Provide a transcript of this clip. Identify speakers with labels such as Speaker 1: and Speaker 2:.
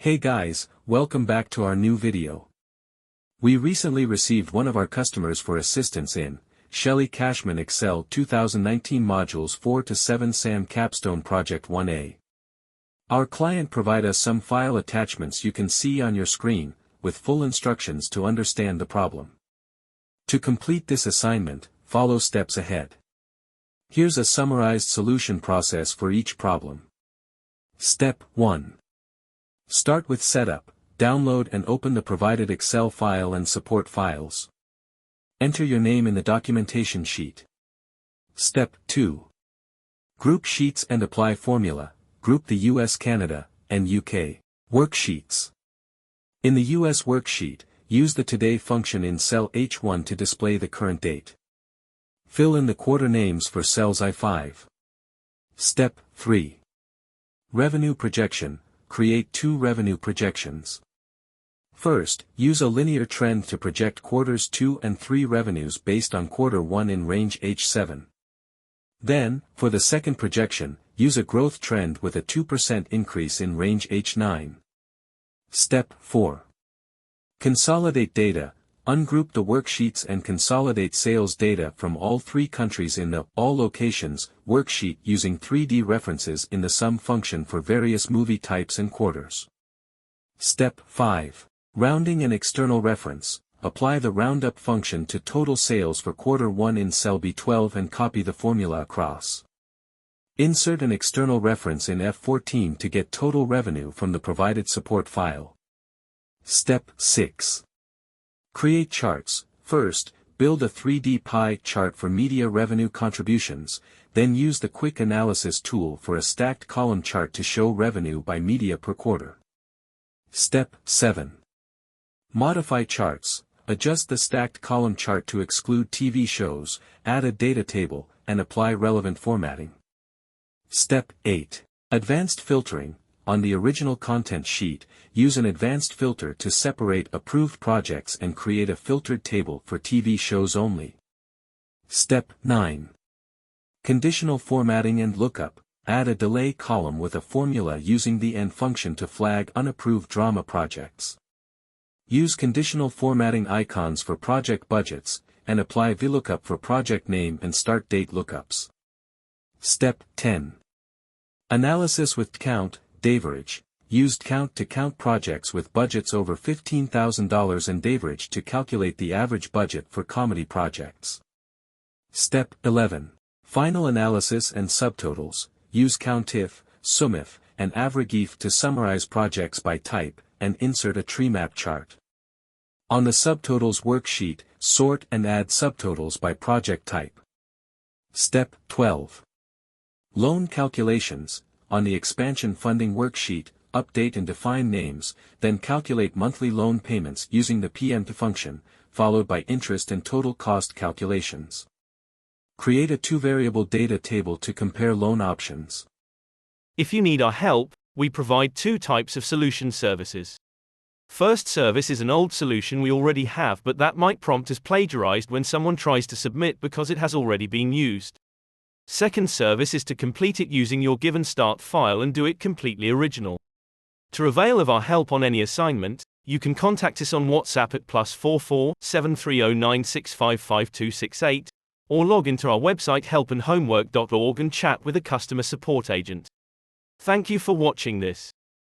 Speaker 1: Hey guys, welcome back to our new video. We recently received one of our customers for assistance in Shelly Cashman Excel 2019 Modules 4 to 7 SAM Capstone Project 1A. Our client provided us some file attachments you can see on your screen, with full instructions to understand the problem. To complete this assignment, follow steps ahead. Here's a summarized solution process for each problem. Step 1. Start with Setup, download and open the provided Excel file and support files. Enter your name in the documentation sheet. Step 2. Group sheets and apply formula, group the US, Canada, and UK worksheets. In the US worksheet, use the Today function in cell H1 to display the current date. Fill in the quarter names for cells I5. Step 3. Revenue projection. Create two revenue projections. First, use a linear trend to project quarters 2 and 3 revenues based on quarter 1 in range H7. Then, for the second projection, use a growth trend with a 2% increase in range H9. Step 4. Consolidate data. Ungroup the worksheets and consolidate sales data from all 3 countries in the All Locations worksheet using 3D references in the sum function for various movie types and quarters. Step 5. Rounding an external reference. Apply the roundup function to total sales for quarter 1 in cell B12 and copy the formula across. Insert an external reference in F14 to get total revenue from the provided support file. Step 6. Create charts. First, build a 3D pie chart for media revenue contributions, then use the Quick Analysis tool for a stacked column chart to show revenue by media per quarter. Step 7. Modify charts. Adjust the stacked column chart to exclude TV shows, add a data table, and apply relevant formatting. Step 8. Advanced filtering. On the original content sheet, use an advanced filter to separate approved projects and create a filtered table for TV shows only. Step 9. Conditional formatting and lookup. Add a delay column with a formula using the AND function to flag unapproved drama projects. Use conditional formatting icons for project budgets, and apply VLOOKUP for project name and start date lookups. Step 10. Analysis with count. Daverage. Used count to count projects with budgets over $15,000 and Daverage to calculate the average budget for comedy projects. Step 11. Final analysis and subtotals. Use COUNTIF, SUMIF, and AVERAGEIF to summarize projects by type, and insert a tree map chart. On the subtotals worksheet, sort and add subtotals by project type. Step 12. Loan calculations. On the expansion funding worksheet, update and define names, then calculate monthly loan payments using the PM function, followed by interest and total cost calculations. Create a 2-variable data table to compare loan options.
Speaker 2: If you need our help, we provide 2 types of solution services. First service is an old solution we already have, but that might prompt as plagiarized when someone tries to submit because it has already been used. Second service is to complete it using your given start file and do it completely original. To avail of our help on any assignment, you can contact us on WhatsApp at +44 7309 655268, or log into our website helpandhomework.org and chat with a customer support agent. Thank you for watching this.